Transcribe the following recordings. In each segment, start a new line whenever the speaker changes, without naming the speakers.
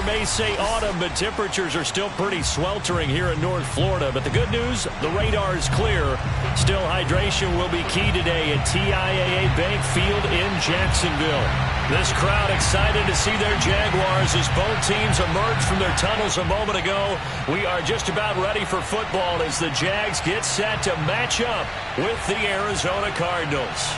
may say autumn, but temperatures are still pretty sweltering here in North Florida. But the good news, the radar is clear. Still, hydration will be key today at TIAA Bank Field in Jacksonville. This crowd excited to see their Jaguars as both teams emerged from their tunnels a moment ago. We are just about ready for football as the Jags get set to match up with the Arizona Cardinals.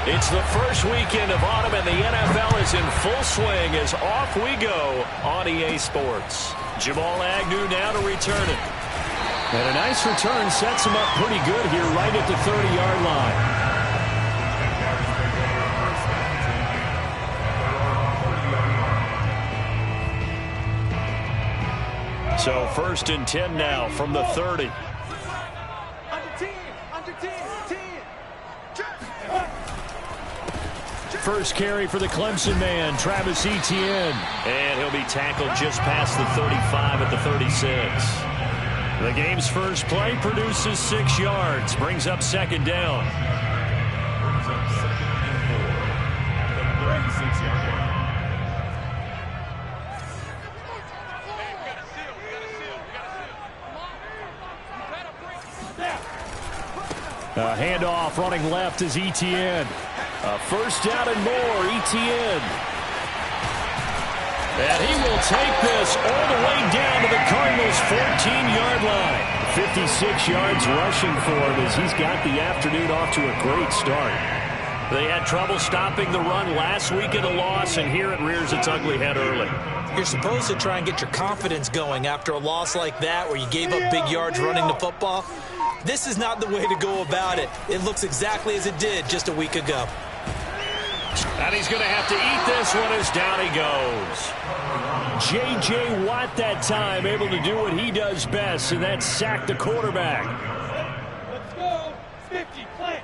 It's the first weekend of autumn, and the NFL is in full swing as off we go on EA Sports. Jamal Agnew now to return it. And a nice return sets him up pretty good here right at the 30-yard line. So 1st and 10 now from the 30. First carry for the Clemson man, Travis Etienne. And he'll be tackled just past the 35 at the 36. The game's first play produces 6 yards, brings up 2nd down. Handoff running left is Etienne. First down and more, Etienne. And he will take this all the way down to the Cardinals' 14-yard line. 56 yards rushing for him as he's got the afternoon off to a great start. They had trouble stopping the run last week at a loss, and here it rears its ugly head early.
You're supposed to try and get your confidence going after a loss like that where you gave up big yards running the football. This is not the way to go about it. It looks exactly as it did just a week ago.
And he's going to have to eat this one as down he goes. J.J. Watt that time able to do what he does best, and that's sack the quarterback.
Let's go. 50, play.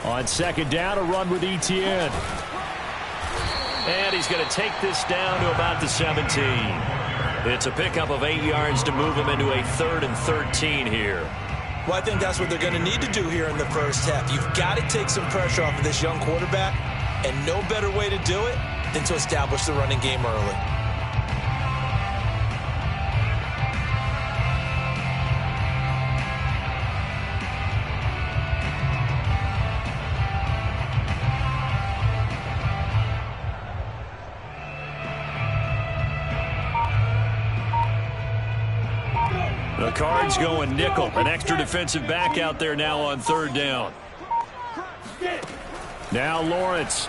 On 2nd down, a run with Etienne. And he's going to take this down to about the 17. It's a pickup of 8 yards to move him into a 3rd and 13 here.
Well, I think that's what they're going to need to do here in the first half. You've got to take some pressure off of this young quarterback, and no better way to do it than to establish the running game early.
The Cards going nickel. An extra defensive back out there now on 3rd down. Now Lawrence.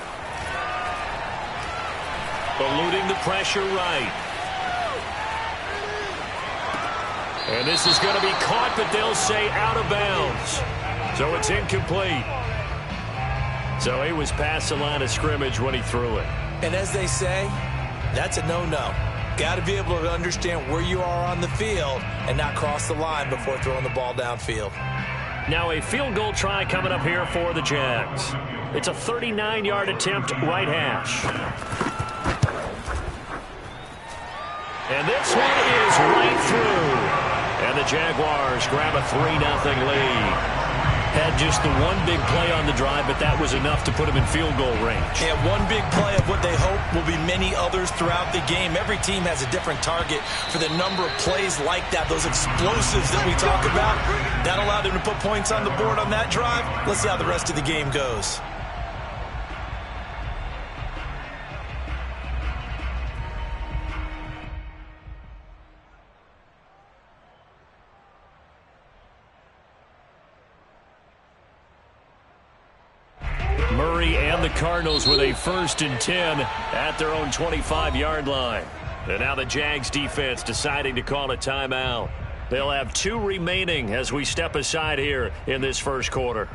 Eluding the pressure right. And this is going to be caught, but they'll say out of bounds. So it's incomplete. So he was past the line of scrimmage when he threw it.
And as they say, that's a no-no. Got to be able to understand where you are on the field and not cross the line before throwing the ball downfield.
Now a field goal try coming up here for the Jags. It's a 39-yard attempt, right hash. And this one is right through. And the Jaguars grab a 3-0 lead. Had just the one big play on the drive, but that was enough to put him in field goal range.
Yeah, one big play of what they hope will be many others throughout the game. Every team has a different target for the number of plays like that, those explosives that we talk about. That allowed them to put points on the board on that drive. Let's see how the rest of the game goes.
Murray and the Cardinals with a 1st and 10 at their own 25-yard line. And now the Jags defense deciding to call a timeout. They'll have 2 remaining as we step aside here in this first quarter.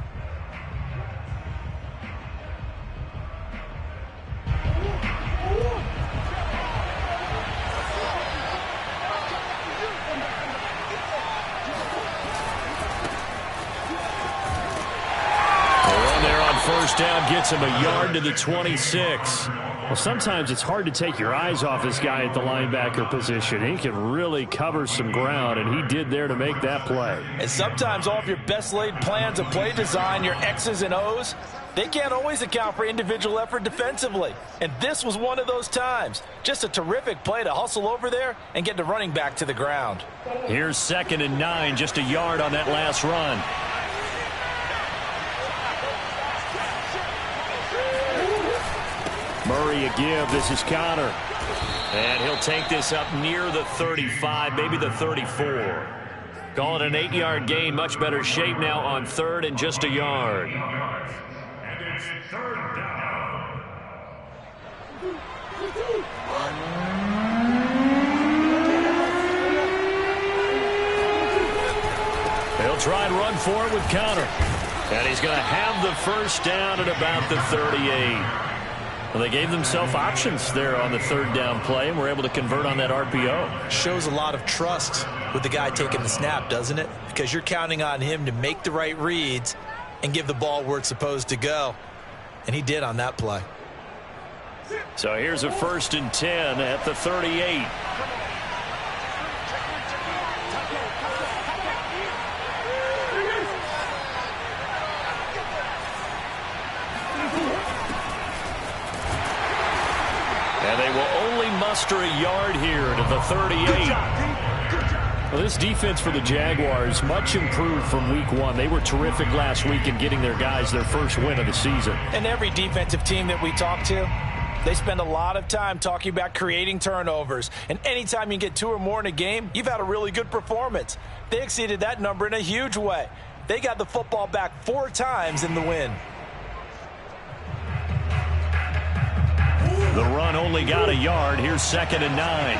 First down gets him a yard to the 26. Well, sometimes it's hard to take your eyes off this guy at the linebacker position. He can really cover some ground, and he did there to make that play.
And sometimes all of your best laid plans of play design, your X's and O's, they can't always account for individual effort defensively. And this was one of those times. Just a terrific play to hustle over there and get the running back to the ground.
Here's 2nd and 9, just a yard on that last run. Murray a give. This is Connor. And he'll take this up near the 35, maybe the 34. Call it an 8-yard gain. Much better shape now on 3rd and just a yard.
And it's 3rd down.
He'll try and run for it with Connor. And he's going to have the first down at about the 38. Well, they gave themselves options there on the 3rd down play and were able to convert on that RPO.
Shows a lot of trust with the guy taking the snap, doesn't it? Because you're counting on him to make the right reads and give the ball where it's supposed to go. And he did on that play.
So here's a 1st and 10 at the 38. And they will only muster a yard here to the 38. Well, this defense for the Jaguars much improved from week 1. They were terrific last week in getting their guys their first win of the season.
And every defensive team that we talk to, they spend a lot of time talking about creating turnovers. And anytime you get 2 or more in a game, you've had a really good performance. They exceeded that number in a huge way. They got the football back 4 times in the win.
The run only got a yard. Here's 2nd and 9.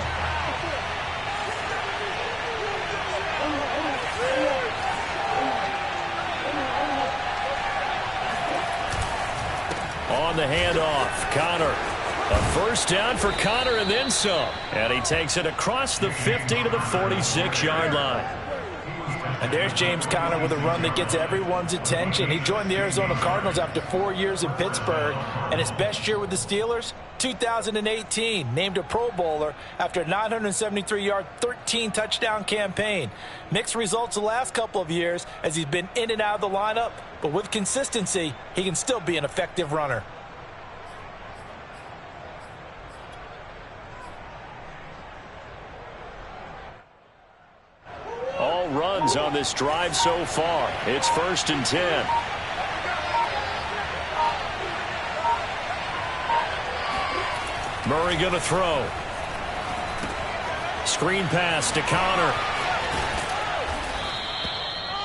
On the handoff, Connor. A first down for Connor and then some. And he takes it across the 50 to the 46-yard line.
And there's James Conner with a run that gets everyone's attention. He joined the Arizona Cardinals after 4 years in Pittsburgh. And his best year with the Steelers, 2018, named a Pro Bowler after a 973-yard, 13-touchdown campaign. Mixed results the last couple of years as he's been in and out of the lineup. But with consistency, he can still be an effective runner.
All runs on this drive so far. It's 1st and 10. Murray going to throw. Screen pass to Connor.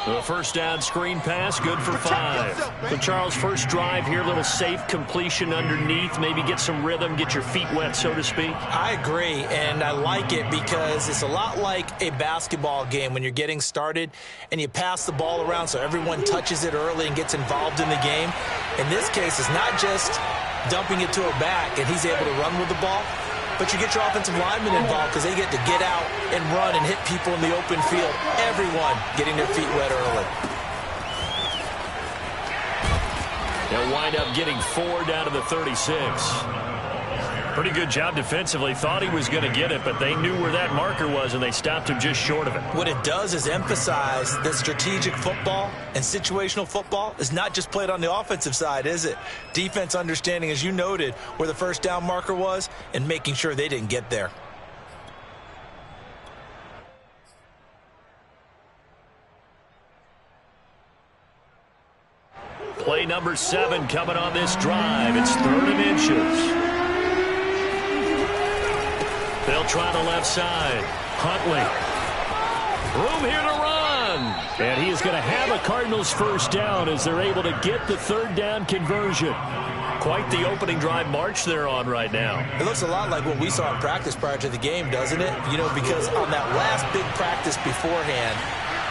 The first down screen pass, good for 5. So, Charles, first drive here, little safe completion underneath, maybe get some rhythm, get your feet wet, so to speak.
I agree, and I like it because it's a lot like a basketball game when you're getting started and you pass the ball around so everyone touches it early and gets involved in the game. In this case, it's not just dumping it to a back and he's able to run with the ball, but you get your offensive linemen involved because they get to get out and run and hit people in the open field. Everyone getting their feet wet early.
They'll wind up getting 4 down to the 36. Pretty good job defensively. Thought he was going to get it, but they knew where that marker was, and they stopped him just short of it.
What it does is emphasize that strategic football and situational football is not just played on the offensive side, is it? Defense understanding, as you noted, where the first down marker was and making sure they didn't get there.
Play number 7 coming on this drive. It's 3rd and inches. They'll try the left side. Huntley. Room here to run. And he is going to have a Cardinals first down as they're able to get the 3rd down conversion. Quite the opening drive march they're on right now.
It looks a lot like what we saw in practice prior to the game, doesn't it? You know, because on that last big practice beforehand,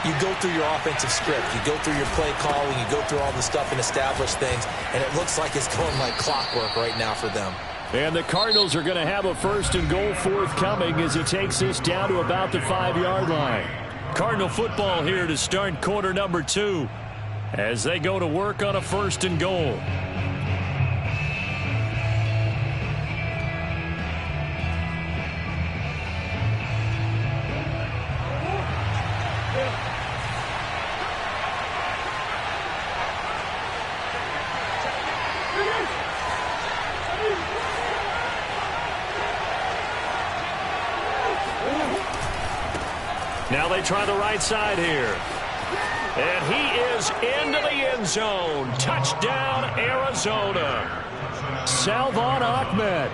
you go through your offensive script. You go through your play calling. You go through all the stuff and establish things. And it looks like it's going like clockwork right now for them.
And the Cardinals are going to have a 1st and goal forthcoming as he takes this down to about the 5-yard line. Cardinal football here to start quarter number 2 as they go to work on a 1st and goal. Now they try the right side here. And he is into the end zone. Touchdown, Arizona. Salvon Ahmed,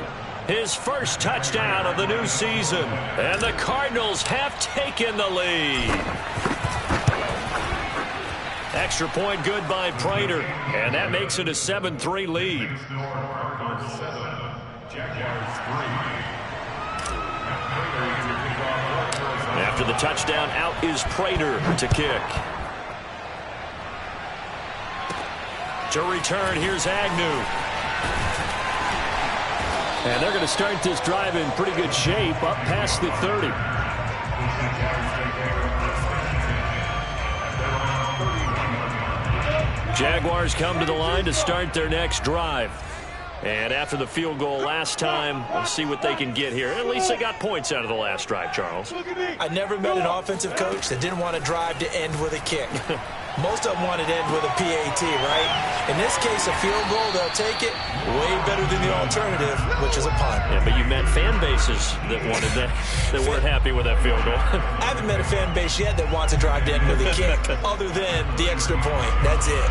his first touchdown of the new season. And the Cardinals have taken the lead. Extra point good by Prater. And that makes it a 7-3 lead. After the touchdown, out is Prater to kick. To return, here's Agnew. And they're going to start this drive in pretty good shape, up past the 30. Jaguars come to the line to start their next drive. And after the field goal last time, we'll see what they can get here. At least they got points out of the last drive, Charles.
I never met an offensive coach that didn't want to drive to end with a kick. Most of them wanted to end with a PAT, right? In this case, a field goal, they'll take it. Way better than the alternative, which is a punt.
Yeah, but you met fan bases that wanted that, that weren't happy with that field goal.
I haven't met a fan base yet that wants to drive to end with a kick, other than the extra point. That's it.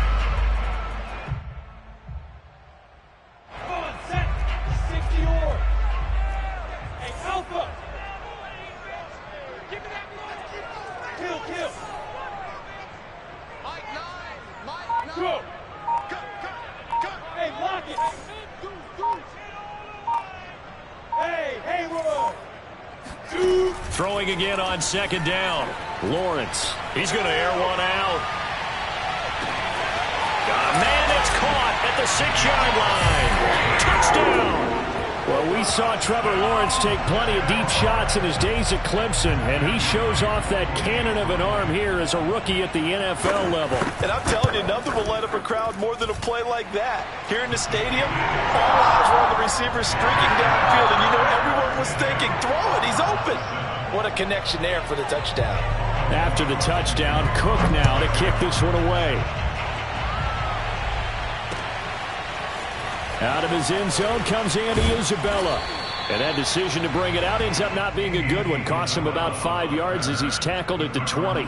Throwing again on second down. Lawrence. He's going to air one out. Man, it's caught at the 6-yard line. Touchdown. Well, we saw Trevor Lawrence take plenty of deep shots in his days at Clemson, and he shows off that cannon of an arm here as a rookie at the NFL level.
And I'm telling you, nothing will light up a crowd more than a play like that. Here in the stadium, all eyes were on the receiver streaking downfield, and you know everyone was thinking, throw it, he's open. What a connection there for the touchdown.
After the touchdown, Cook now to kick this one away. Out of his end zone comes Andy Isabella. And that decision to bring it out ends up not being a good one. Cost him about 5 yards as he's tackled at the 20.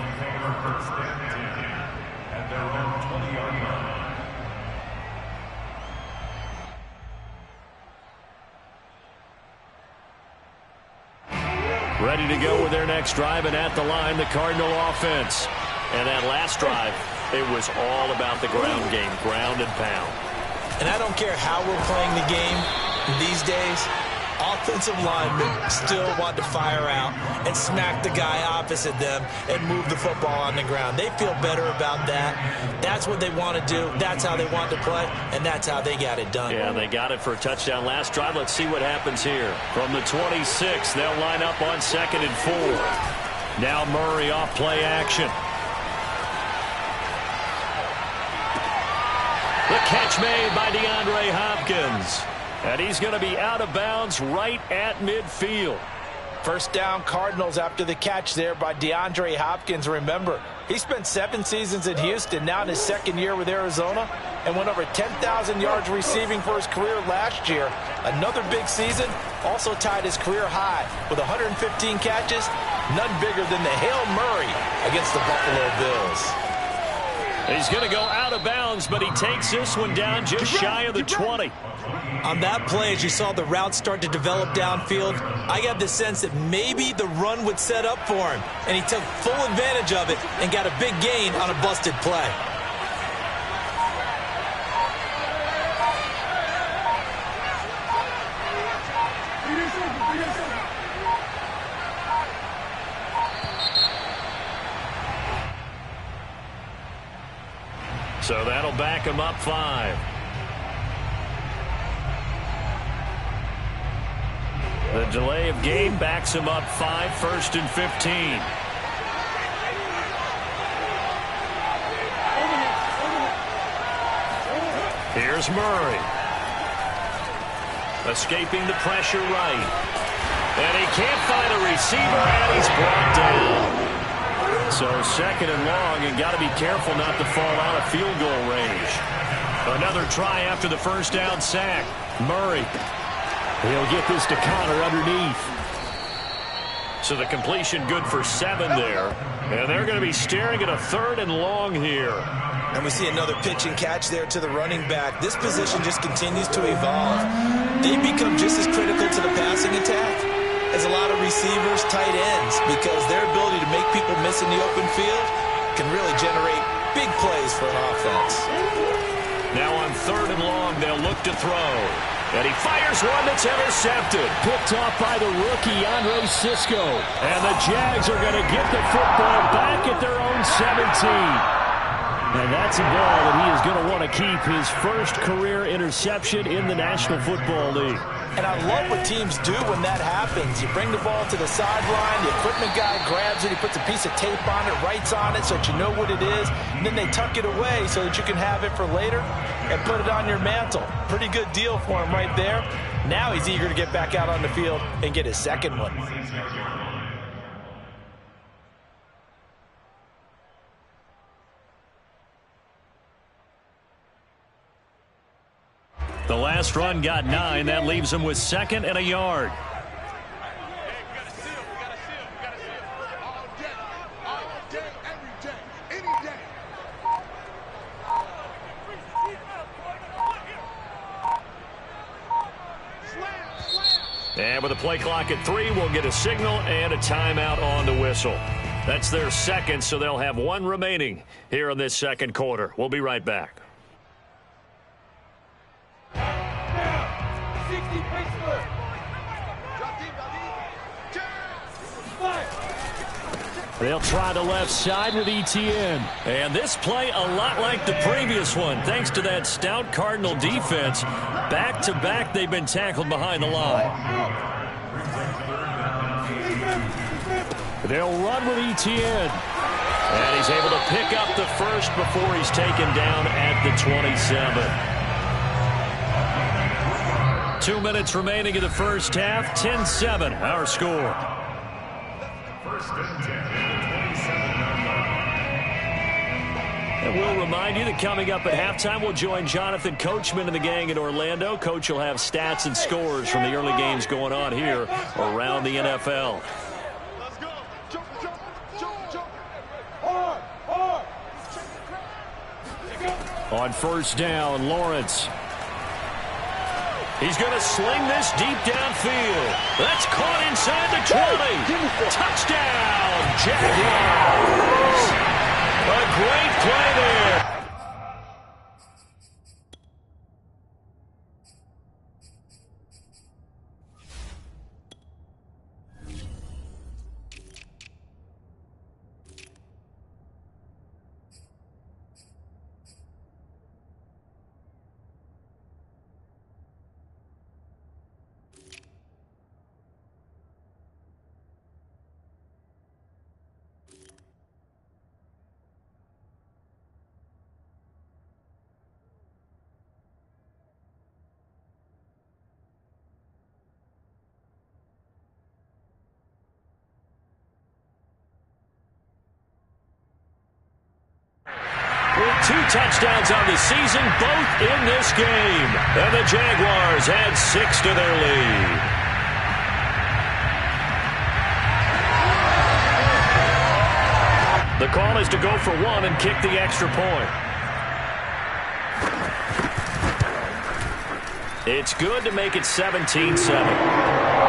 Ready to go with their next drive, and at the line, the Cardinal offense. And that last drive, it was all about the ground game, ground and pound.
And I don't care how we're playing the game these days, offensive linemen still want to fire out and smack the guy opposite them and move the football on the ground. They feel better about that. That's what they want to do. That's how they want to play, and that's how they got it done.
Yeah, they got it for a touchdown last drive. Let's see what happens here. From the 26, they'll line up on 2nd and 4. Now Murray off play action. The catch made by DeAndre Hopkins. And he's going to be out of bounds right at midfield.
First down, Cardinals after the catch there by DeAndre Hopkins. Remember, he spent 7 seasons in Houston, now in his 2nd year with Arizona, and went over 10,000 yards receiving for his career last year. Another big season, also tied his career high with 115 catches, none bigger than the Hail Murray against the Buffalo Bills.
He's going to go out of bounds, but he takes this one down just shy of the 20.
On that play, as you saw the route start to develop downfield, I got the sense that maybe the run would set up for him, and he took full advantage of it and got a big gain on a busted play.
So that'll back him up 5. The delay of game backs him up 5, 1st and 15. Here's Murray. Escaping the pressure right. And he can't find a receiver, and he's brought down. So 2nd and long, and got to be careful not to fall out of field goal range. Another try after the first down sack. Murray. He'll get this to Connor underneath. So the completion good for 7 there. And they're going to be staring at a 3rd and long here.
And we see another pitch and catch there to the running back. This position just continues to evolve. They become just as critical to the passing attack as a lot of receivers, tight ends, because their ability to make people miss in the open field can really generate big plays for an offense.
Now on 3rd and long, they'll look to throw. And he fires one that's intercepted. Picked off by the rookie, Andre Cisco. And the Jags are going to get the football back at their own 17. And that's a ball that he is going to want to keep, his first career interception in the National Football League.
And I love what teams do when that happens. You bring the ball to the sideline, the equipment guy grabs it, he puts a piece of tape on it, writes on it so that you know what it is, and then they tuck it away so that you can have it for later and put it on your mantle. Pretty good deal for him right there. Now he's eager to get back out on the field and get his second one.
The last run got 9. That leaves him with 2nd and a yard. And with the play clock at 3, we'll get a signal and a timeout on the whistle. That's their 2nd, so they'll have 1 remaining here in this 2nd quarter. We'll be right back. They'll try the left side with Etienne. And this play a lot like the previous one, thanks to that stout Cardinal defense. Back-to-back, they've been tackled behind the line. They'll run with Etienne. And he's able to pick up the first before he's taken down at the 27. 2 minutes remaining in the first half. 10-7, our score.
First and 10 at the 27-yard line.
And we'll remind you that coming up at halftime, we'll join Jonathan Coachman and the gang in Orlando. Coach will have stats and scores from the early games going on here around the NFL.
Let's go. Jump. Hard.
On first down, Lawrence. He's going to sling this deep downfield. That's caught inside the 20. Touchdown, Jaguars. A great play there. With 2 touchdowns on the season, both in this game. And the Jaguars add 6 to their lead. The call is to go for 1 and kick the extra point. It's good to make it 17-7.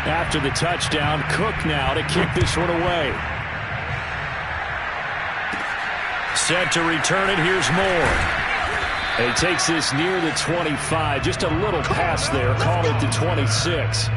After the touchdown, Cook now to kick this one away. Set to return it, here's Moore. And he takes this near the 25, just a little pass there, call it the 26.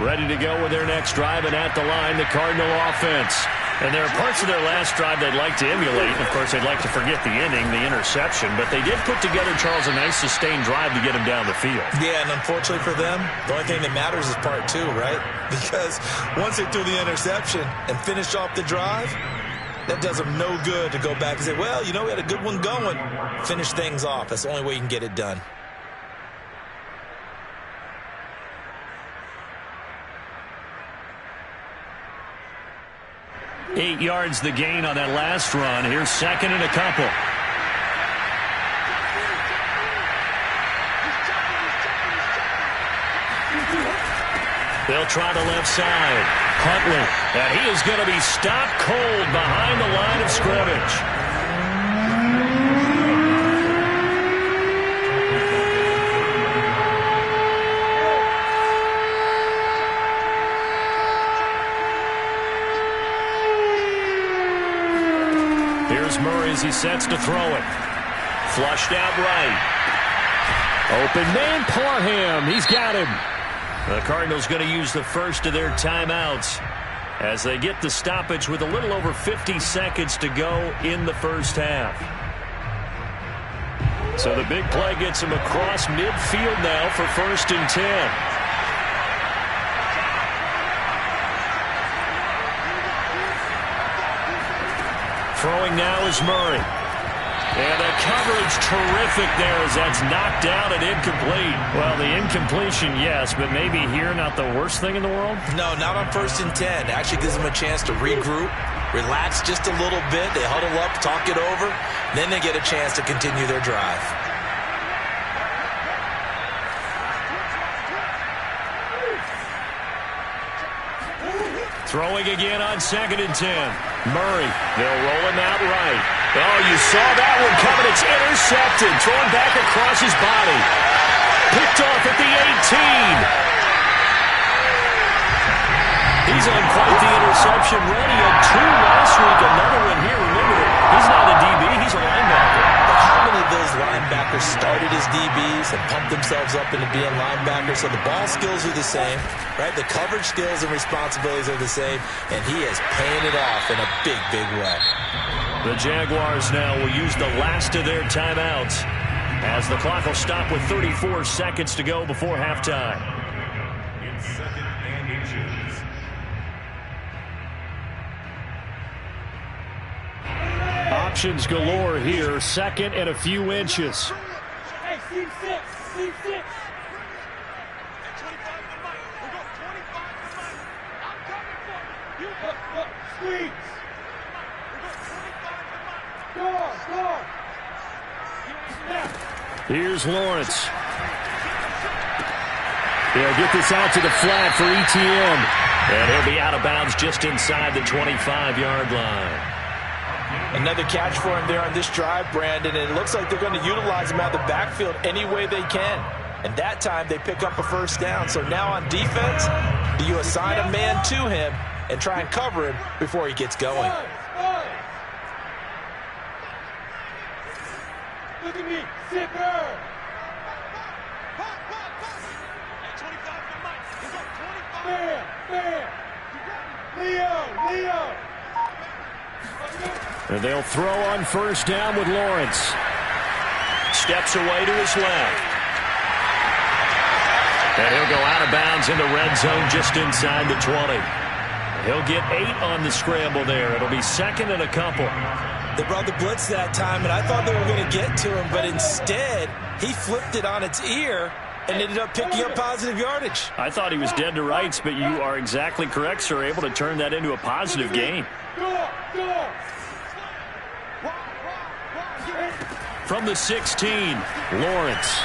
ready to go with their next drive, and at the line, the Cardinal offense. And there are parts of their last drive they'd like to emulate. Of course, they'd like to forget the ending, the interception. But they did put together, Charles, a nice sustained drive to get him down the field.
Yeah, and unfortunately for them, the only thing that matters is part two, right? Because once they threw the interception and finished off the drive, that does them no good to go back and say, well, you know, we had a good one going. Finish things off. That's the only way you can get it done.
Eight yards the gain on that last run. Here's second and a couple. They'll try the left side. Huntley. And he is going to be stopped cold behind the line of scrimmage. Here's Murray as he sets to throw it. Flushed out right. Open man, Parham. He's got him. The Cardinals going to use the first of their timeouts as they get the stoppage with a little over 50 seconds to go in the first half. So the big play gets him across midfield now for 1st and 10. Throwing now is Murray. And the coverage terrific there as that's knocked down and incomplete. Well, the incompletion, yes, but maybe here not the worst thing in the world?
No, not on 1st and 10. It actually gives them a chance to regroup, relax just a little bit. They huddle up, talk it over. Then they get a chance to continue their drive.
Throwing again on 2nd and 10. Murray, they'll roll him out right. Oh, you saw that one coming. It's intercepted. Thrown back across his body. Picked off at the 18. He's on quite the interception run. He had 2 last week. Another one here. Remember, he's not a DB. He's a linebacker.
But how many of those linebackers started as DBs and pumped themselves up into being linebackers? So the ball skills are the same, right? The coverage skills and responsibilities are the same, and he is paying it off in a big, big way.
The Jaguars now will use the last of their timeouts as the clock will stop with 34 seconds to go before halftime.
In 2nd and inches.
Options galore here. 2nd and a few inches.
Hey, C6, C6. 25 to Mike. We go 25 to Mike. I'm coming for you. Squeeze.
Here's Lawrence. They'll get this out to the flat for ETN. And he'll be out of bounds just inside the 25-yard line.
Another catch for him there on this drive, Brandon, and it looks like they're going to utilize him out of the backfield any way they can. And that time they pick up a 1st down. So now on defense, do you assign a man to him and try and cover him before he gets going?
Look at me, zipper. 25 to Mike. We go 25. Leo.
And they'll throw on 1st down with Lawrence. Steps away to his left. And he'll go out of bounds in the red zone just inside the 20. He'll get 8 on the scramble there. It'll be 2nd and a couple.
They brought the blitz that time, and I thought they were going to get to him, but instead, he flipped it on its ear and ended up picking up positive yardage.
I thought he was dead to rights, but you are exactly correct, sir. Able to turn that into a positive gain. From the 16, Lawrence.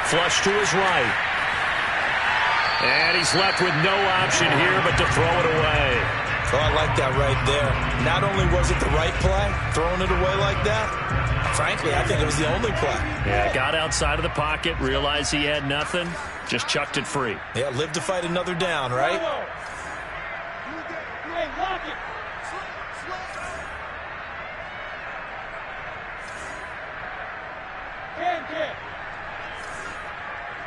Flush to his right. And he's left with no option here but to throw it away.
Oh, I like that right there. Not only was it the right play, throwing it away like that, frankly, I think it was the only play.
Yeah, got outside of the pocket, realized he had nothing, just chucked it free.
Yeah, live to fight another down, right?
Hey, lock it.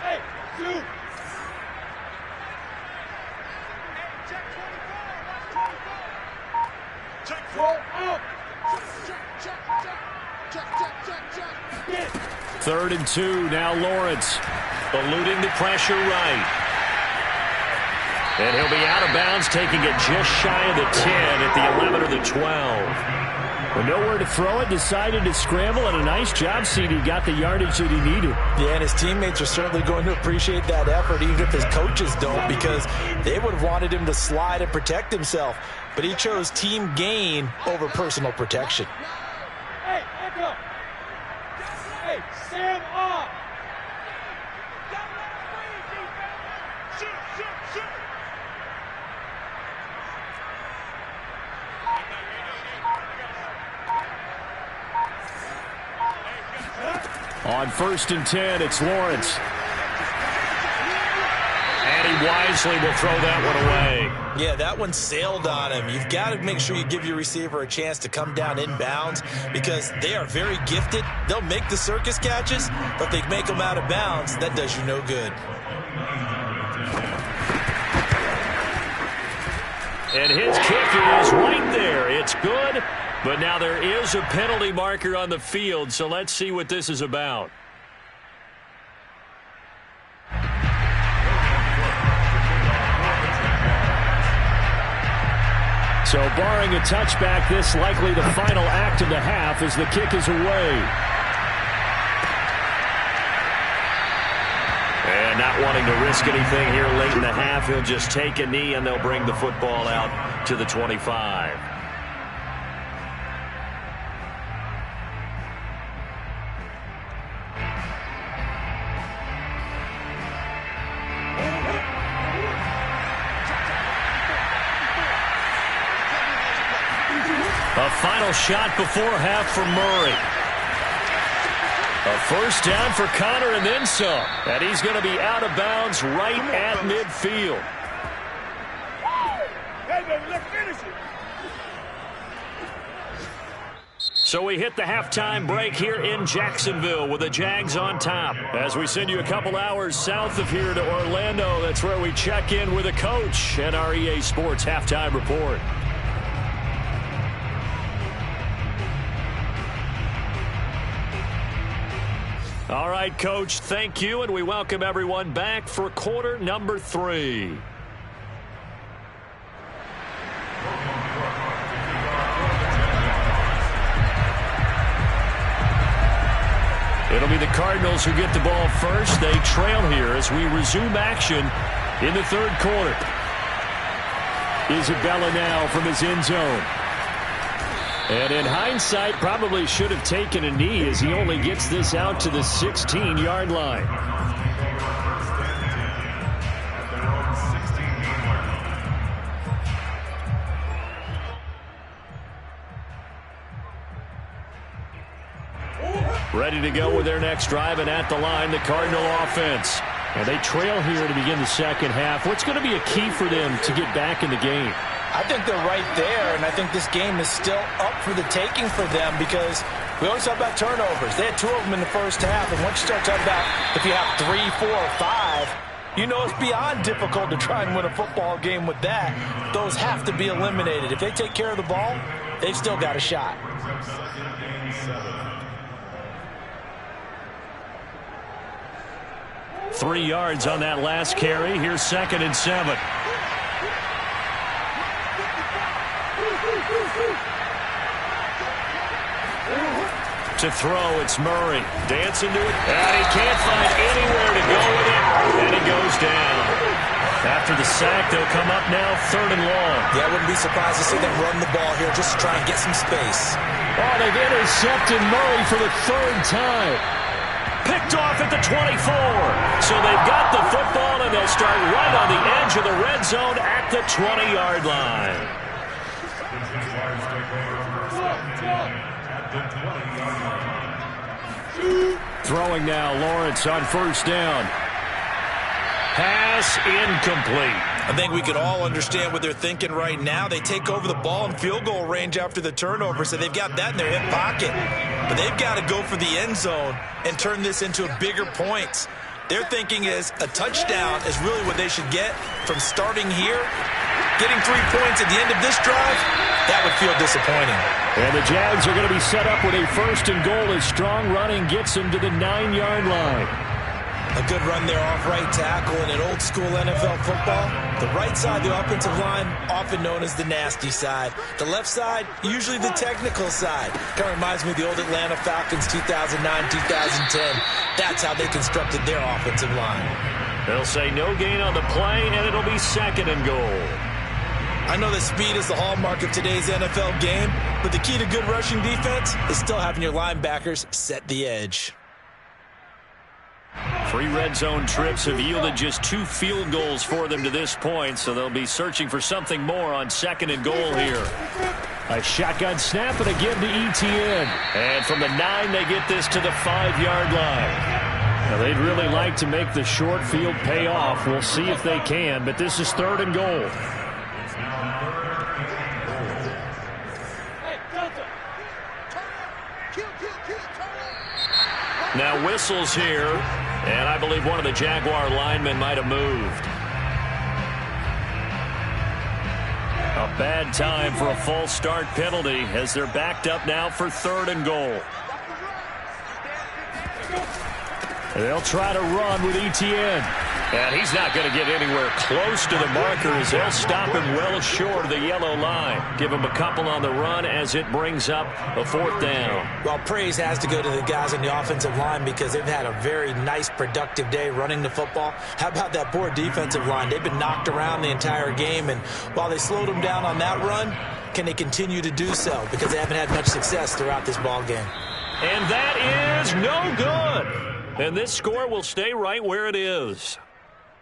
Hey, shoot.
Third and 2. Now Lawrence eluding the pressure right. And he'll be out of bounds, taking it just shy of the 10 at the 11 or the 12. With nowhere to throw it, decided to scramble, and a nice job, CD. Got the yardage that he needed.
Yeah, and his teammates are certainly going to appreciate that effort, even if his coaches don't, because they would have wanted him to slide and protect himself. But he chose team gain over personal protection.
Hey, echo. Hey, Sam up. Shoot, shoot, shoot.
On 1st and 10, it's Lawrence. And he wisely will throw that one away.
Yeah, that one sailed on him. You've got to make sure you give your receiver a chance to come down inbounds because they are very gifted. They'll make the circus catches, but if they make them out of bounds, that does you no good.
And his kick is right there. It's good, but now there is a penalty marker on the field, so let's see what this is about. So barring a touchback, this likely the final act of the half as the kick is away. And not wanting to risk anything here late in the half, he'll just take a knee and they'll bring the football out to the 25. A final shot before half for Murray. A first down for Connor and then some. And he's going to be out of bounds right at midfield.
Hey, baby, let's finish it.
So we hit the halftime break here in Jacksonville with the Jags on top. As we send you a couple hours south of here to Orlando, that's where we check in with a coach and our EA Sports halftime report. All right, Coach, thank you, and we welcome everyone back for quarter number 3. It'll be the Cardinals who get the ball first. They trail here as we resume action in the third quarter. Isabella now from his end zone. And in hindsight, probably should have taken a knee as he only gets this out to the 16-yard line. Ready to go with their next drive, and at the line, the Cardinal offense. And they trail here to begin the second half. What's going to be a key for them to get back in the game?
I think they're right there, and I think this game is still up for the taking for them because we always talk about turnovers. They had 2 of them in the first half, and once you start talking about if you have 3, 4, or 5, you know it's beyond difficult to try and win a football game with that. Those have to be eliminated. If they take care of the ball, they've still got a shot.
Three yards on that last carry. Here's 2nd and 7. To throw, it's Murray. Dancing to it. And he can't find anywhere to go with it. And he goes down. After the sack, they'll come up now 3rd and long.
Yeah, I wouldn't be surprised to see them run the ball here just to try and get some space.
Oh, they've intercepted Murray for the 3rd time. Picked off at the 24. So they've got the football, and they'll start right on the edge of the red zone at the 20-yard line. Throwing now, Lawrence on 1st down. Pass incomplete.
I think we can all understand what they're thinking right now. They take over the ball in field goal range after the turnover, so they've got that in their hip pocket. But they've got to go for the end zone and turn this into bigger points. Their thinking is a touchdown is really what they should get from starting here Getting 3 points at the end of this drive, that would feel disappointing.
And the Jags are going to be set up with a 1st and goal as strong running gets them to the 9-yard line.
A good run there off right tackle in an old-school NFL football. The right side, the offensive line, often known as the nasty side. The left side, usually the technical side. Kind of reminds me of the old Atlanta Falcons 2009-2010. That's how they constructed their offensive line.
They'll say no gain on the play, and it'll be 2nd and goal.
I know that speed is the hallmark of today's NFL game, but the key to good rushing defense is still having your linebackers set the edge.
3 red zone trips have yielded just 2 field goals for them to this point, so they'll be searching for something more on 2nd and goal here. A shotgun snap and a give to Etienne. And from the 9, they get this to the 5-yard line. Now, they'd really like to make the short field pay off. We'll see if they can, but this is 3rd and goal. Now whistles here, and I believe one of the Jaguar linemen might have moved. A bad time for a false start penalty as they're backed up now for 3rd and goal. They'll try to run with Etienne. And he's not going to get anywhere close to the marker as they'll stop him well short of the yellow line. Give him a couple on the run as it brings up a 4th down.
Well, praise has to go to the guys on the offensive line because they've had a very nice, productive day running the football. How about that poor defensive line? They've been knocked around the entire game, and while they slowed them down on that run, can they continue to do so? Because they haven't had much success throughout this ball game.
And that is no good. And this score will stay right where it is.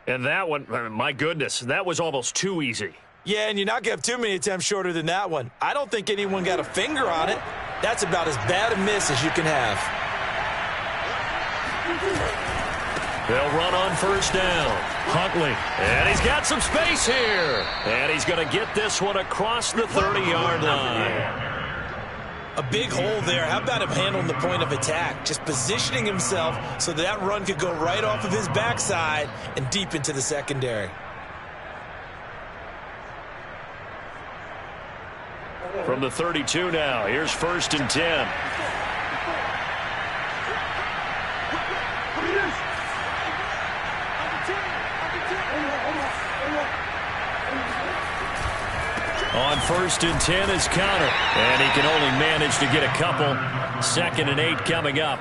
And that one, my goodness, that was almost too easy.
Yeah, and you're not going to have too many attempts shorter than that one. I don't think anyone got a finger on it. That's about as bad a miss as you can have.
They'll run on 1st down. Huntley, and he's got some space here. And he's going to get this one across the 30-yard line.
A big hole there. How about him handling the point of attack? Just positioning himself so that run could go right off of his backside and deep into the secondary.
From the 32 now, here's 1st and 10. On 1st and 10 is Conner. And he can only manage to get a couple. 2nd and 8 coming up.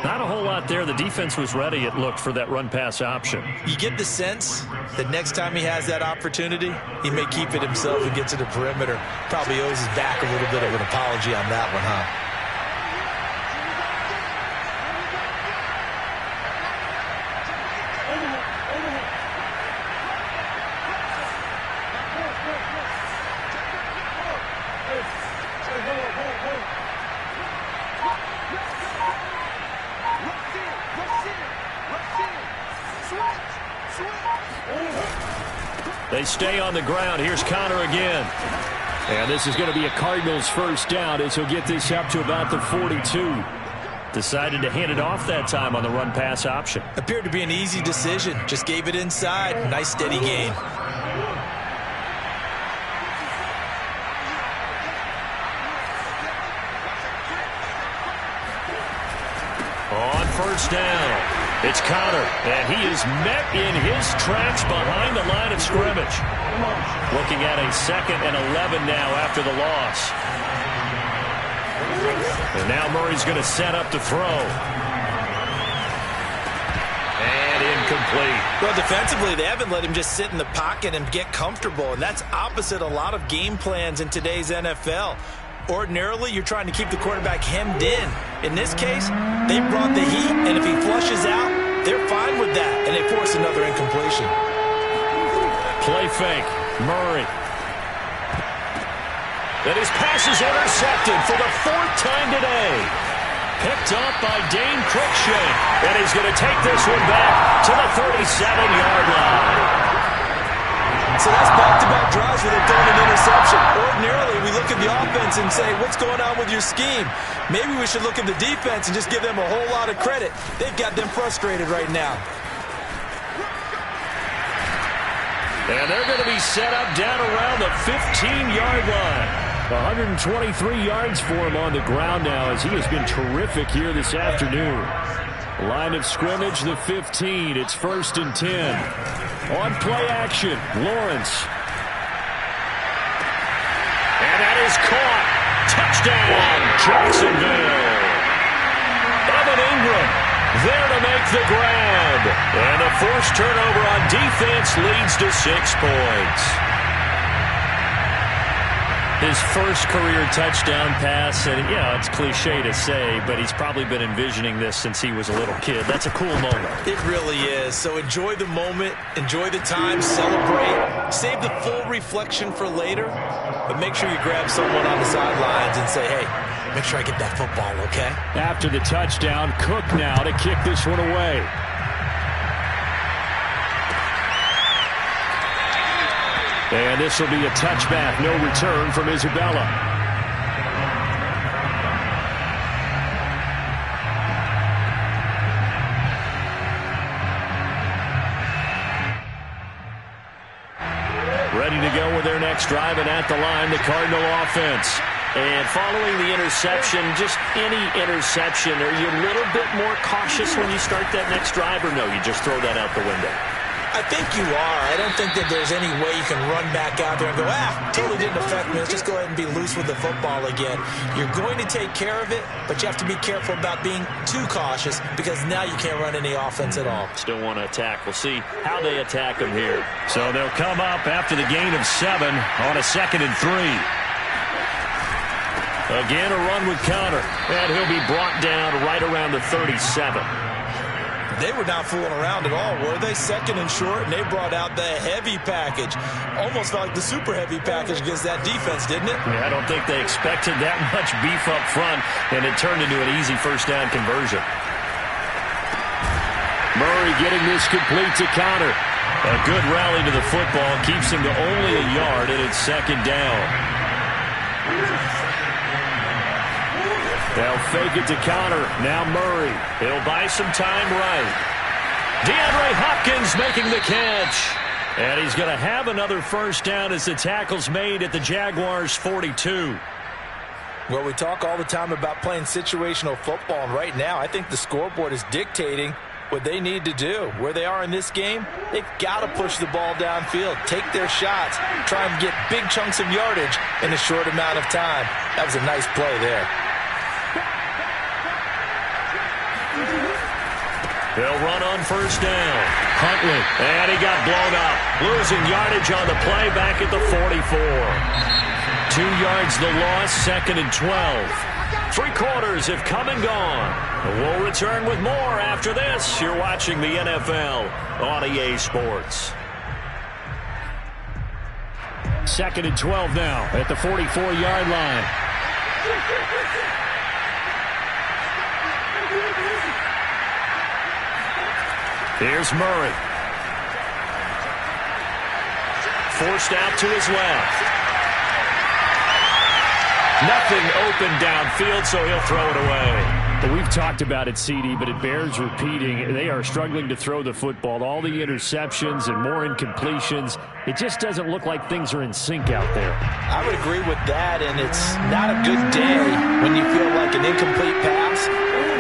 Not a whole lot there. The defense was ready, it looked, for that run-pass option.
You get the sense that next time he has that opportunity, he may keep it himself and get to the perimeter. Probably owes his back a little bit of an apology on that one, huh?
They stay on the ground. Here's Conner again. And this is going to be a Cardinals 1st down as he'll get this up to about the 42. Decided to hand it off that time on the run-pass option.
Appeared to be an easy decision. Just gave it inside. Nice steady gain.
On 1st down. It's Conner, and he is met in his tracks behind the line of scrimmage. Looking at a 2nd and 11 now after the loss. And now Murray's going to set up to throw. And incomplete.
Well, defensively, they haven't let him just sit in the pocket and get comfortable, and that's opposite a lot of game plans in today's NFL. Ordinarily, you're trying to keep the quarterback hemmed in. In this case, they brought the heat, and if he flushes out, they're fine with that, and they force another incompletion.
Play fake. Murray. And his pass is intercepted for the 4th time today. Picked up by Dane Cruikshank. And he's going to take this one back to the 37-yard line.
So that's back-to-back drives where they've thrown an interception. Ordinarily, we look at the offense and say, what's going on with your scheme? Maybe we should look at the defense and just give them a whole lot of credit. They've got them frustrated right now.
And they're going to be set up down around the 15-yard line. 123 yards for him on the ground now as he has been terrific here this afternoon. Line of scrimmage, the 15. It's 1st and 10. On play action, Lawrence. And that is caught. Touchdown, Jacksonville. Evan Ingram there to make the grab. And a forced turnover on defense leads to 6 points. His first career touchdown pass, and yeah, it's cliche to say, but he's probably been envisioning this since he was a little kid. That's a cool moment.
It really is. So enjoy the moment, enjoy the time, celebrate, save the full reflection for later, but make sure you grab someone on the sidelines and say, hey, make sure I get that football, okay?
After the touchdown, Cook now to kick this one away. And this will be a touchback, no return from Isabella. Ready to go with their next drive, and at the line, the Cardinal offense. And following the interception, just any interception, are you a little bit more cautious when you start that next drive, or no, you just throw that out the window?
I think you are. I don't think that there's any way you can run back out there and go, totally didn't affect me. Let's just go ahead and be loose with the football again. You're going to take care of it, but you have to be careful about being too cautious because now you can't run any offense at all.
Still want to attack. We'll see how they attack them here. So they'll come up after the gain of 7 on a 2nd and 3. Again, a run with Conner, and he'll be brought down right around the 37.
They were not fooling around at all, were they? 2nd and short, and they brought out the heavy package. Almost felt like the super heavy package against that defense, didn't it?
Yeah, I don't think they expected that much beef up front, and it turned into an easy first down conversion. Murray getting this complete to Conner. A good rally to the football keeps him to only a yard, and it's 2nd down. They'll fake it to Conner. Now Murray. He'll buy some time right. DeAndre Hopkins making the catch. And he's going to have another first down as the tackle's made at the Jaguars' 42.
Well, we talk all the time about playing situational football, and right now I think the scoreboard is dictating what they need to do. Where they are in this game, they've got to push the ball downfield, take their shots, try and get big chunks of yardage in a short amount of time. That was a nice play there.
They'll run on first down. Huntley, and he got blown up. Losing yardage on the play back at the 44. 2 yards the loss, 2nd and 12. 3 quarters have come and gone. We'll return with more after this. You're watching the NFL on EA Sports. 2nd and 12 now at the 44-yard line. Here's Murray. Forced out to his left. Nothing open downfield, so he'll throw it away. But we've talked about it, CD, but it bears repeating. They are struggling to throw the football. All the interceptions and more incompletions. It just doesn't look like things are in sync out there.
I would agree with that, and it's not a good day when you feel like an incomplete pass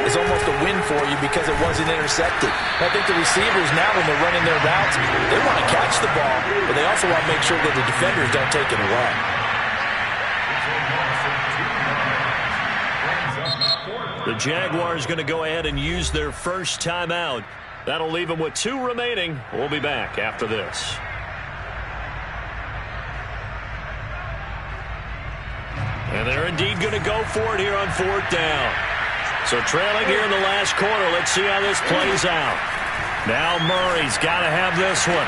is almost a win for you because it wasn't intercepted. I think the receivers now, when they're running their routes, they want to catch the ball, but they also want to make sure that the defenders don't take it away.
The Jaguars going to go ahead and use their first timeout. That'll leave them with 2 remaining. We'll be back after this. And they're indeed going to go for it here on 4th down. So trailing here in the last quarter, let's see how this plays out. Now Murray's got to have this one.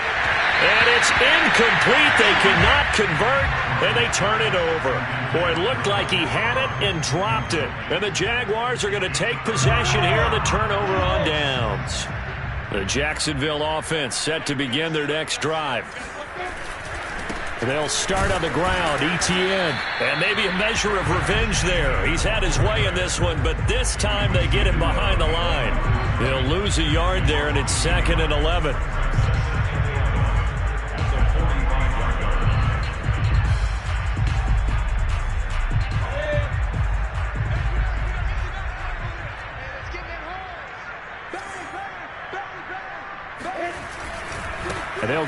And it's incomplete. They cannot convert, and they turn it over. Boy, it looked like he had it and dropped it. And the Jaguars are going to take possession here on the turnover on downs. The Jacksonville offense set to begin their next drive. They'll start on the ground, Etienne. And maybe a measure of revenge there. He's had his way in this one, but this time they get him behind the line. They'll lose a yard there, and it's 2nd and 11.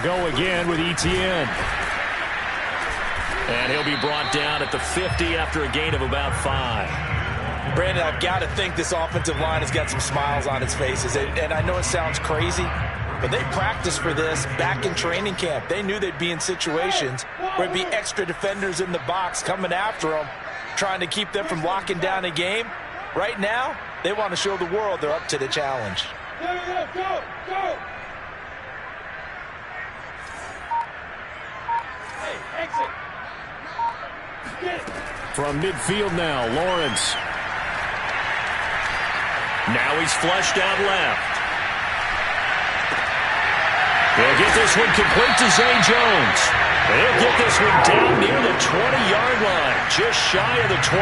They'll go again with Etienne. And he'll be brought down at the 50 after a gain of about 5.
Brandon, I've got to think this offensive line has got some smiles on its faces. And I know it sounds crazy, but they practiced for this back in training camp. They knew they'd be in situations where it'd be extra defenders in the box coming after them, trying to keep them from locking down a game. Right now, they want to show the world they're up to the challenge.
Go! Hey, exit! Get it!
From midfield now, Lawrence. Now he's flushed out left. They'll get this one complete to Zay Jones. They'll get this one down near the 20-yard line, just shy of the 20.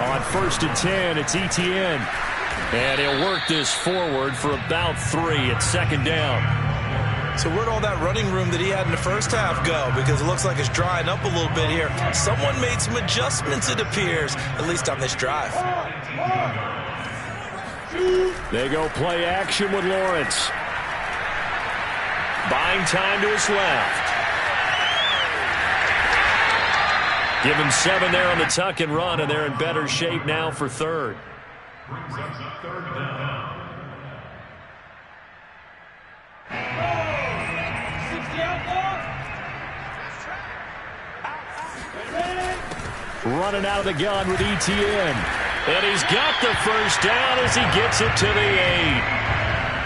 On 1st and 10, it's Etienne. And he'll work this forward for about 3 at 2nd down.
So where'd all that running room that he had in the first half go? Because it looks like it's drying up a little bit here. Someone made some adjustments, it appears, at least on this drive.
They go play action with Lawrence. Buying time to his left. Give him 7 there on the tuck and run, and they're in better shape now for 3rd.
Brings up 3rd down.
Running out of the gun with Etienne. And he's got the first down as he gets it to the 8.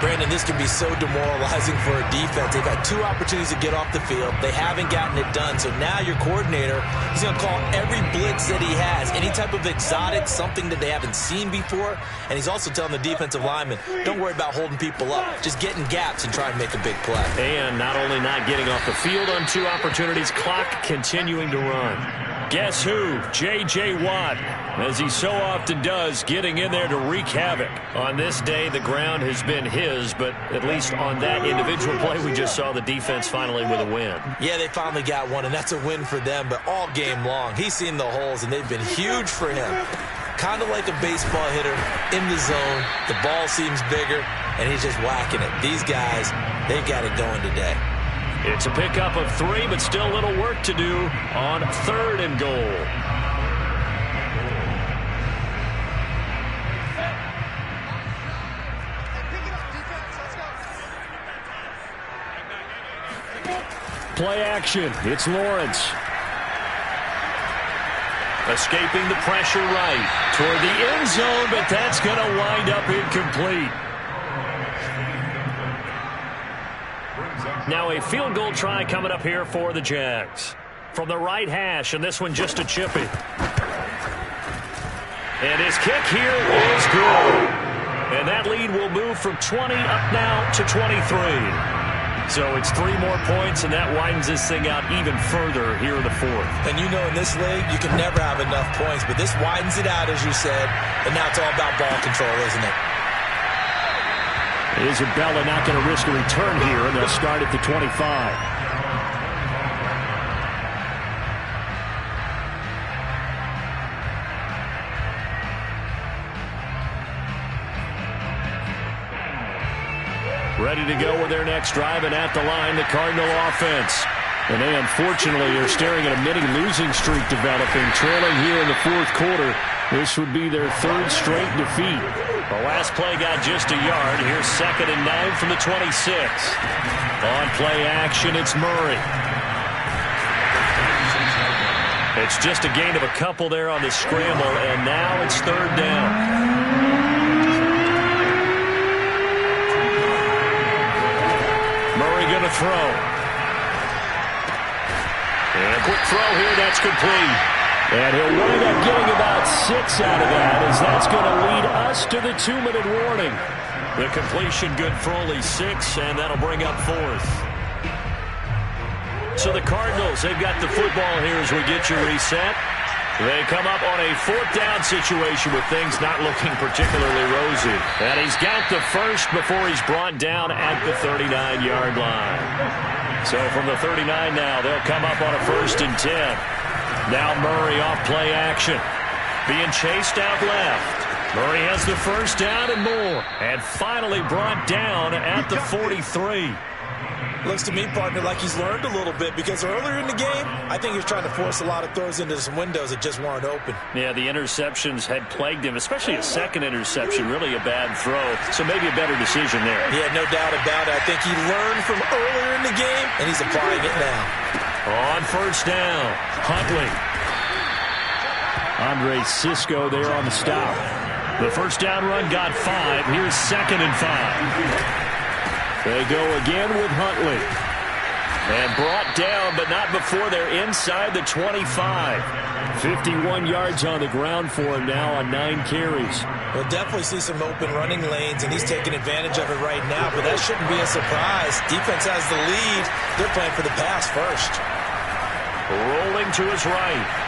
Brandon, this can be so demoralizing for a defense. They've had 2 opportunities to get off the field. They haven't gotten it done. So now your coordinator, he's going to call every blitz that he has, any type of exotic, something that they haven't seen before. And he's also telling the defensive lineman, don't worry about holding people up. Just get in gaps and try and make a big play.
And not only not getting off the field on 2 opportunities, clock continuing to run. Guess who? J.J. Watt, as he so often does, getting in there to wreak havoc. On this day, the ground has been his, but at least on that individual play, we just saw the defense finally with a win.
Yeah, they finally got one, and that's a win for them, but all game long, he's seen the holes, and they've been huge for him. Kind of like a baseball hitter in the zone. The ball seems bigger, and he's just whacking it. These guys, they've got it going today.
It's a pickup of 3, but still a little work to do on 3rd and goal. Play action. It's Lawrence. Escaping the pressure right toward the end zone, but that's going to wind up incomplete. Now a field goal try coming up here for the Jags. From the right hash, and this one just a chippy. And his kick here is good. And that lead will move from 20 up now to 23. So it's 3 more points, and that widens this thing out even further here in the 4th.
And you know in this league, you can never have enough points, but this widens it out, as you said, and now it's all about ball control, isn't it?
Isabella not going to risk a return here, and they'll start at the 25. Ready to go with their next drive, and at the line, the Cardinal offense. And they, unfortunately, are staring at a mini-losing streak developing, trailing here in the 4th quarter. This would be their 3rd straight defeat. The last play got just a yard. Here's 2nd and 9 from the 26. On play action, it's Murray. It's just a gain of a couple there on the scramble, and now it's 3rd down. Murray going to throw. And a quick throw here, that's complete. And he'll wind up getting about 6 out of that, as that's going to lead us to the 2-minute warning. The completion good for only 6, and that'll bring up 4th. So the Cardinals, they've got the football here as we get you reset. They come up on a 4th down situation with things not looking particularly rosy. And he's got the first before he's brought down at the 39-yard line. So from the 39 now, they'll come up on a 1st and 10. Now Murray off play action. being chased out left. Murray has the first down and more. And finally brought down at the 43.
Looks to me, partner, like he's learned a little bit, because earlier in the game, I think he was trying to force a lot of throws into some windows that just weren't open.
Yeah, the interceptions had plagued him, especially a second interception, really a bad throw. So maybe a better decision there.
Yeah, no doubt about it. I think he learned from earlier in the game, and he's applying it now.
On first down, Huntley. Andre Cisco there on the stop. The first down run got 5. Here's 2nd and 5. They go again with Huntley. And brought down, but not before they're inside the 25. 51 yards on the ground for him now on 9 carries.
We'll definitely see some open running lanes, and he's taking advantage of it right now, but that shouldn't be a surprise. Defense has the lead. They're playing for the pass first.
Rolling to his right.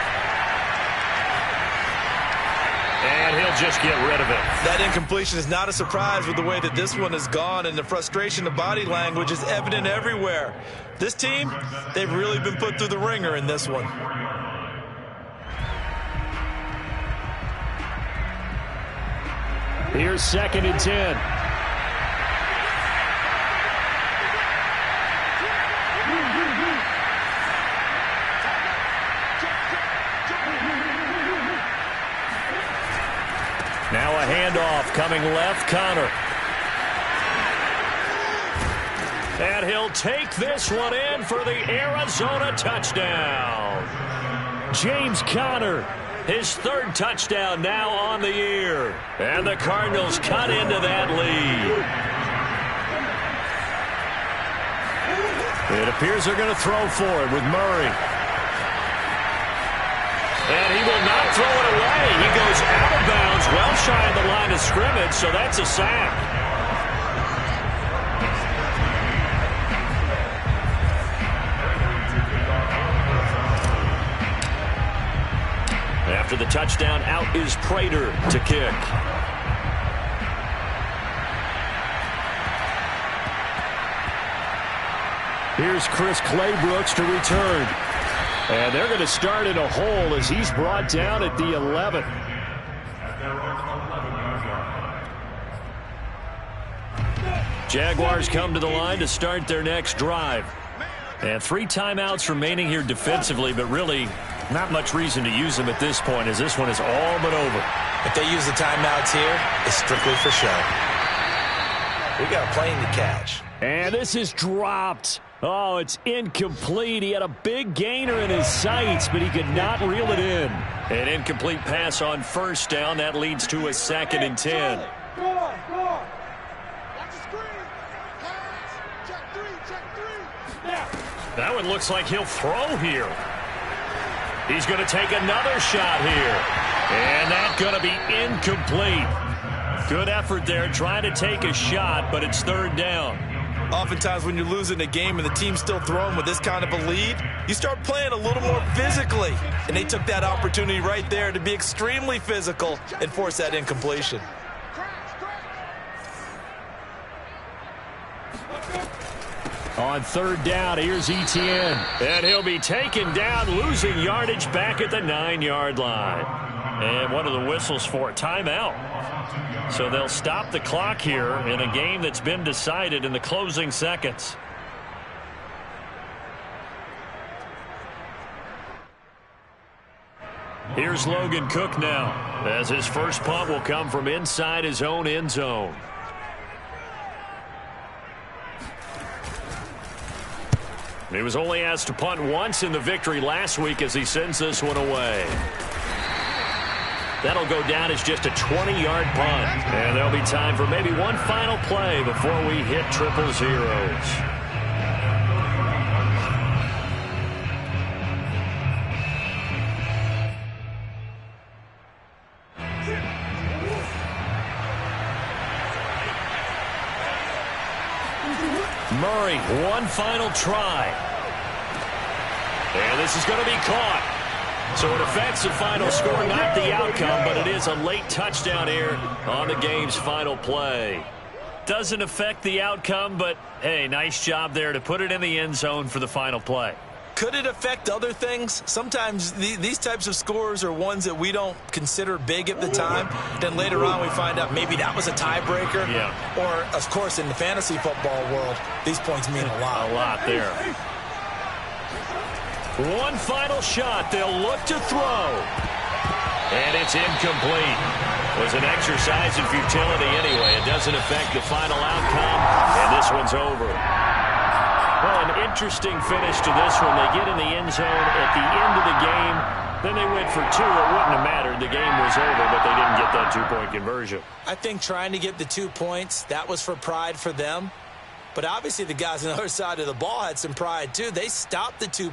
And he'll just get rid of it.
That incompletion is not a surprise with the way that this one has gone, and the frustration of body language is evident everywhere. This team, they've really been put through the ringer in this one.
Here's 2nd and 10. Now a handoff coming left, Connor. And he'll take this one in for the Arizona touchdown. James Conner, his 3rd touchdown now on the year. And the Cardinals cut into that lead. It appears they're going to throw for it with Murray. And he will not throw it away. He goes out of bounds, well shy of the line of scrimmage, so that's a sack. After the touchdown, out is Prater to kick. Here's Chris Claybrooks to return. And they're going to start in a hole as he's brought down at the 11. Jaguars come to the line to start their next drive. And 3 timeouts remaining here defensively, but really not much reason to use them at this point, as this one is all but over.
If they use the timeouts here, it's strictly for show. We got a plane to catch.
And this is dropped. Oh, it's incomplete. He had a big gainer in his sights, but he could not reel it in. An incomplete pass on first down. That leads to a 2nd and 10.
Go on. Watch the screen. Pass. Check 3. Now.
That one looks like he'll throw here. He's going to take another shot here. And that's going to be incomplete. Good effort there trying to take a shot, but it's 3rd down.
Oftentimes when you're losing a game and the team's still throwing with this kind of a lead, you start playing a little more physically. And they took that opportunity right there to be extremely physical and force that incompletion.
On 3rd down, here's Etienne. And he'll be taken down, losing yardage back at the 9-yard line. And one of the whistles for a timeout. So they'll stop the clock here in a game that's been decided in the closing seconds. Here's Logan Cook now, as his first punt will come from inside his own end zone. He was only asked to punt once in the victory last week as he sends this one away. That'll go down as just a 20-yard punt. And there'll be time for maybe one final play before we hit triple zeros. Murray, one final try. And this is going to be caught. So it affects the final score, not the outcome, but it is a late touchdown here on the game's final play. Doesn't affect the outcome, but, hey, nice job there to put it in the end zone for the final play.
Could it affect other things? Sometimes these types of scores are ones that we don't consider big at the time. Then later on we find out maybe that was a tiebreaker.
Yeah.
Or, of course, in the fantasy football world, these points mean a lot.
A lot there. One final shot. They'll look to throw. And it's incomplete. It was an exercise in futility anyway. It doesn't affect the final outcome. And this one's over. Well, an interesting finish to this one. They get in the end zone at the end of the game. Then they went for 2. It wouldn't have mattered. The game was over, but they didn't get that 2-point conversion.
I think trying to get the 2 points, that was for pride for them. But obviously the guys on the other side of the ball had some pride, too. They stopped the 2